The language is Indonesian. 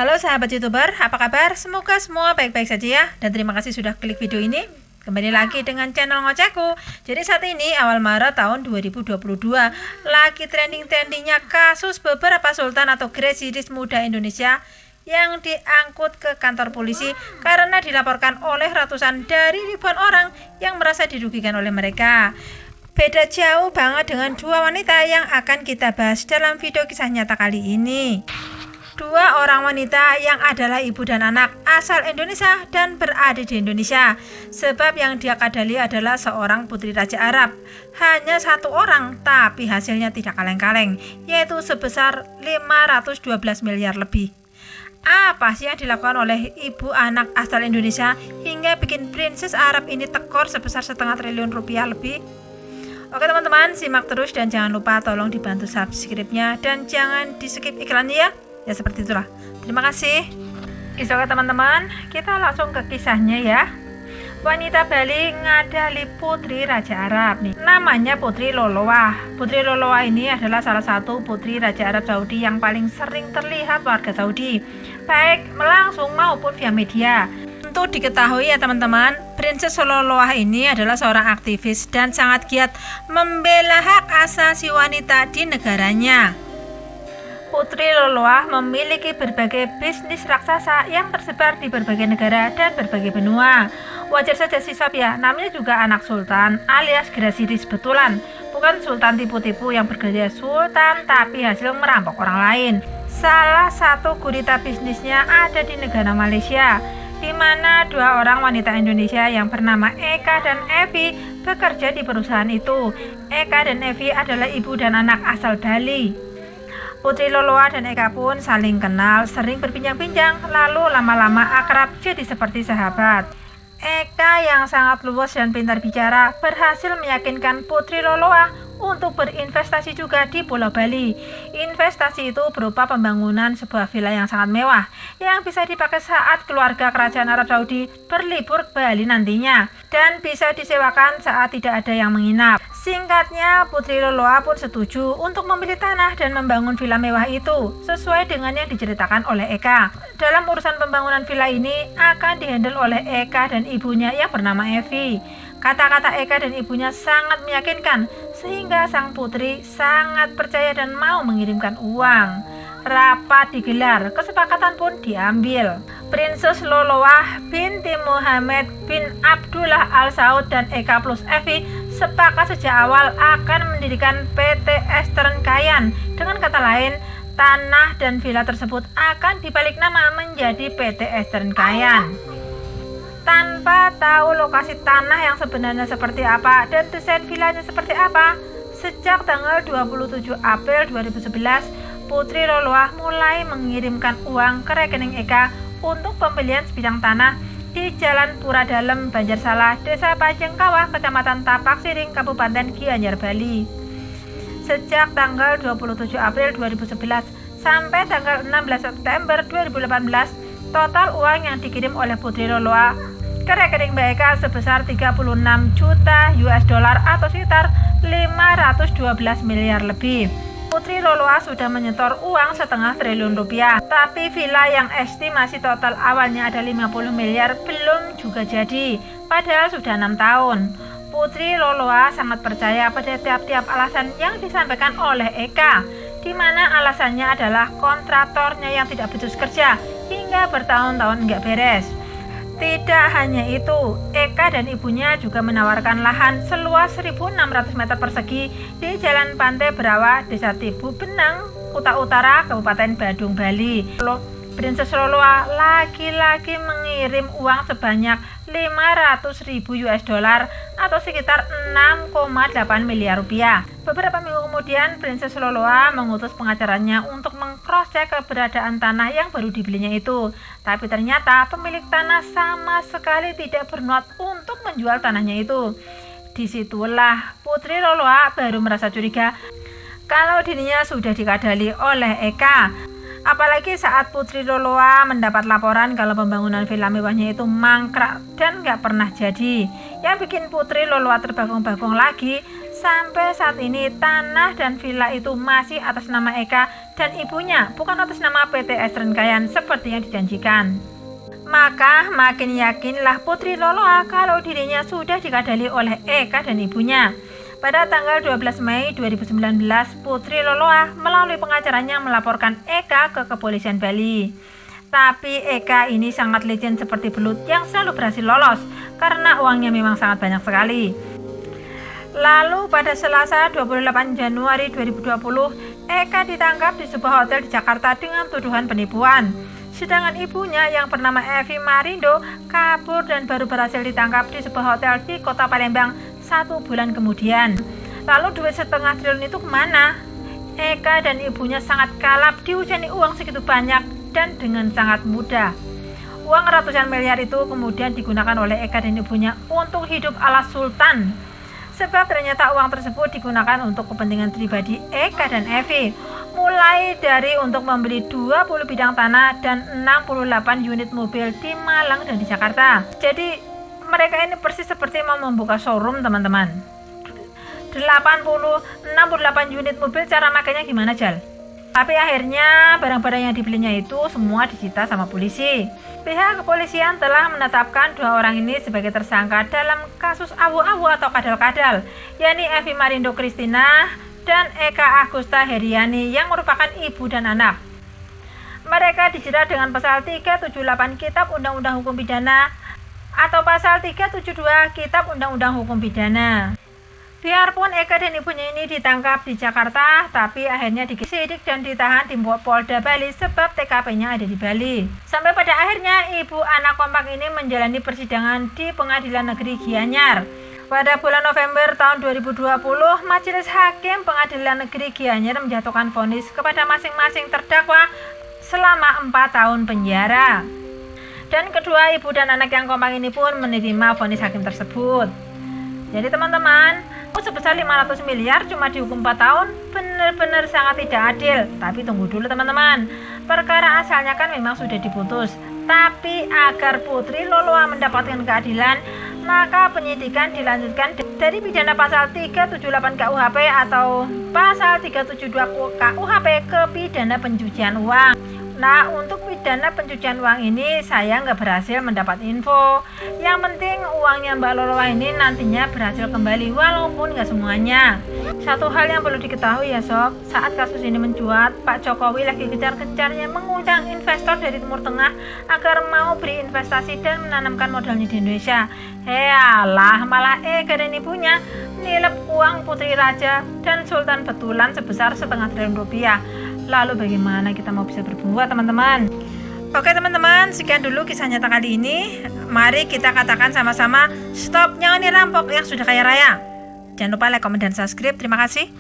Halo sahabat YouTuber, apa kabar? Semoga semua baik-baik saja ya. Dan terima kasih sudah klik video ini. Kembali lagi dengan channel Ngocehku. Jadi saat ini awal Maret tahun 2022 lagi trending-trendingnya kasus beberapa sultan atau gresiris muda Indonesia yang diangkut ke kantor polisi karena dilaporkan oleh ratusan dari ribuan orang yang merasa dirugikan oleh mereka. Beda jauh banget dengan dua wanita yang akan kita bahas dalam video kisah nyata kali ini. Dua orang wanita yang adalah ibu dan anak asal Indonesia dan berada di Indonesia. Sebab yang dia kadali adalah seorang putri Raja Arab. Hanya satu orang, tapi hasilnya tidak kaleng-kaleng, yaitu sebesar 512 miliar lebih. Apa sih yang dilakukan oleh ibu anak asal Indonesia hingga bikin princess Arab ini tekor sebesar setengah triliun rupiah lebih? Oke teman-teman, simak terus dan jangan lupa tolong dibantu subscribe-nya dan jangan di skip iklannya ya. Ya seperti itulah. Terima kasih. Oke teman-teman, kita langsung ke kisahnya ya. Wanita Bali ngadali putri Raja Arab nih. Namanya Putri Loloah. Putri Loloah ini adalah salah satu putri Raja Arab Saudi yang paling sering terlihat warga Saudi, baik langsung maupun via media. Untuk diketahui ya teman-teman, Princess Loloah ini adalah seorang aktivis dan sangat giat membela hak asasi wanita di negaranya. Putri Loloah memiliki berbagai bisnis raksasa yang tersebar di berbagai negara dan berbagai benua. Wajar saja sih Sob ya, namanya juga anak sultan alias gresiris betulan. Bukan sultan tipu-tipu yang bergaya sultan tapi hasil merampok orang lain. Salah satu gurita bisnisnya ada di negara Malaysia, di mana dua orang wanita Indonesia yang bernama Eka dan Evi bekerja di perusahaan itu. Eka dan Evi adalah ibu dan anak asal Bali. Putri Loloah dan Eka pun saling kenal, sering berbincang-bincang, lalu lama-lama akrab jadi seperti sahabat. Eka yang sangat luwes dan pintar bicara berhasil meyakinkan Putri Loloah untuk berinvestasi juga di Pulau Bali. Investasi itu berupa pembangunan sebuah villa yang sangat mewah yang bisa dipakai saat keluarga kerajaan Arab Saudi berlibur ke Bali nantinya dan bisa disewakan saat tidak ada yang menginap. Singkatnya, Putri Loloah pun setuju untuk membeli tanah dan membangun villa mewah itu sesuai dengan yang diceritakan oleh Eka. Dalam urusan pembangunan villa ini akan dihandle oleh Eka dan ibunya yang bernama Evi. Kata-kata Eka dan ibunya sangat meyakinkan sehingga sang putri sangat percaya dan mau mengirimkan uang. Rapat digelar, kesepakatan pun diambil. Princess Loloah binti Muhammad bin Abdullah Al Saud dan Eka plus Evi sepakat sejak awal akan mendirikan PT Eastern Kayan. Dengan kata lain, tanah dan villa tersebut akan dibalik nama menjadi PT Eastern Kayan. Tanpa tahu lokasi tanah yang sebenarnya seperti apa dan desain villanya seperti apa, sejak tanggal 27 April 2011, Putri Loloah mulai mengirimkan uang ke rekening Eka untuk pembelian sebidang tanah di Jalan Pura Dalem, Banjarsalah, Desa Pajengkawah, Kecamatan Tapak Siring, Kabupaten Gianyar, Bali. Sejak tanggal 27 April 2011 sampai tanggal 16 September 2018, total uang yang dikirim oleh Putri Loloah ke rekening BK sebesar 36 juta US dollar atau sekitar 512 miliar lebih. Putri Loloah sudah menyetor uang setengah triliun rupiah, tapi villa yang estimasi total awalnya ada 50 miliar belum juga jadi, padahal sudah 6 tahun. Putri Loloah sangat percaya pada tiap-tiap alasan yang disampaikan oleh Eka, di mana alasannya adalah kontraktornya yang tidak becus kerja hingga bertahun-tahun nggak beres. Tidak hanya itu, Eka dan ibunya juga menawarkan lahan seluas 1.600 meter persegi di Jalan Pantai Berawa, Desa Tibu Benang, Kuta Utara, Kabupaten Badung, Bali. Princess Loloah lagi-lagi mengirim uang sebanyak 500.000 US dollar atau sekitar 6,8 miliar rupiah. Beberapa minggu kemudian, Princess Loloah mengutus pengacaranya untuk meng-cross-check keberadaan tanah yang baru dibelinya itu. Tapi ternyata pemilik tanah sama sekali tidak berniat untuk menjual tanahnya itu. Disitulah Putri Loloah baru merasa curiga kalau dirinya sudah dikadali oleh Eka. Apalagi saat Putri Loloah mendapat laporan kalau pembangunan villa mewahnya itu mangkrak dan gak pernah jadi. Yang bikin Putri Loloah terbangun-bangun lagi Sampai saat ini tanah dan villa itu masih atas nama Eka dan ibunya, bukan atas nama PT Es Renggayan seperti yang dijanjikan. Maka makin yakinlah Putri Loloa kalau dirinya sudah dikadali oleh Eka dan ibunya. Pada tanggal 12 Mei 2019, Putri Loloa melalui pengacaranya melaporkan Eka ke kepolisian Bali. Tapi Eka ini sangat licin seperti belut yang selalu berhasil lolos karena uangnya memang sangat banyak sekali. Lalu pada Selasa 28 Januari 2020, Eka ditangkap di sebuah hotel di Jakarta dengan tuduhan penipuan. Sedangkan ibunya yang bernama Evi Marindo kabur dan baru berhasil ditangkap di sebuah hotel di kota Palembang 1 bulan kemudian. Lalu duit 1,5 triliun itu kemana? Eka dan ibunya sangat kalap dihujani uang segitu banyak dan dengan sangat mudah. Uang ratusan miliar itu kemudian digunakan oleh Eka dan ibunya untuk hidup ala sultan. Sebab ternyata uang tersebut digunakan untuk kepentingan pribadi Eka dan Evi, mulai dari untuk membeli 20 bidang tanah dan 68 unit mobil di Malang dan di Jakarta. Jadi mereka ini persis seperti mau membuka showroom, teman-teman. 68 unit mobil, cara makanya gimana, Jal? Tapi akhirnya barang-barang yang dibelinya itu semua disita sama polisi. Pihak kepolisian telah menetapkan 2 orang ini sebagai tersangka dalam kasus awu-awu atau kadal-kadal, yakni Evi Marindo Kristina dan Eka Agusta Heriani yang merupakan ibu dan anak. Mereka dijerat dengan pasal 378 Kitab Undang-Undang Hukum Pidana atau pasal 372 Kitab Undang-Undang Hukum Pidana. Biarpun Eka dan ibunya ini ditangkap di Jakarta, tapi akhirnya disidik dan ditahan di Polda Bali sebab TKP-nya ada di Bali. Sampai pada akhirnya ibu anak kompak ini menjalani persidangan di Pengadilan Negeri Gianyar. Pada bulan November tahun 2020, Majelis Hakim Pengadilan Negeri Gianyar menjatuhkan vonis kepada masing-masing terdakwa selama 4 tahun penjara. Dan kedua ibu dan anak yang kompak ini pun menerima vonis hakim tersebut. Jadi teman-teman, sebesar 500 miliar cuma dihukum 4 tahun, benar-benar sangat tidak adil. Tapi tunggu dulu teman-teman, perkara asalnya kan memang sudah diputus. Tapi agar Putri Loloa mendapatkan keadilan, maka penyidikan dilanjutkan dari pidana pasal 378 KUHP atau pasal 372 KUHP ke pidana pencucian uang. Nah, untuk pidana pencucian uang ini saya nggak berhasil mendapat info. Yang penting uangnya Mbak Loloa ini nantinya berhasil kembali walaupun nggak semuanya. Satu hal yang perlu diketahui ya sob, saat kasus ini mencuat, Pak Jokowi lagi kejar-kejarnya mengundang investor dari Timur Tengah agar mau berinvestasi dan menanamkan modalnya di Indonesia. Alah, malah Eka dan ibunya nilep uang Putri Raja dan Sultan betulan sebesar 0,5 triliun rupiah. Lalu bagaimana kita mau bisa berbuat, teman-teman? Oke teman-teman, sekian dulu kisah nyata kali ini. Mari kita katakan sama-sama, stop, jangan dirampok yang sudah kaya raya. Jangan lupa like, komen, dan subscribe. Terima kasih.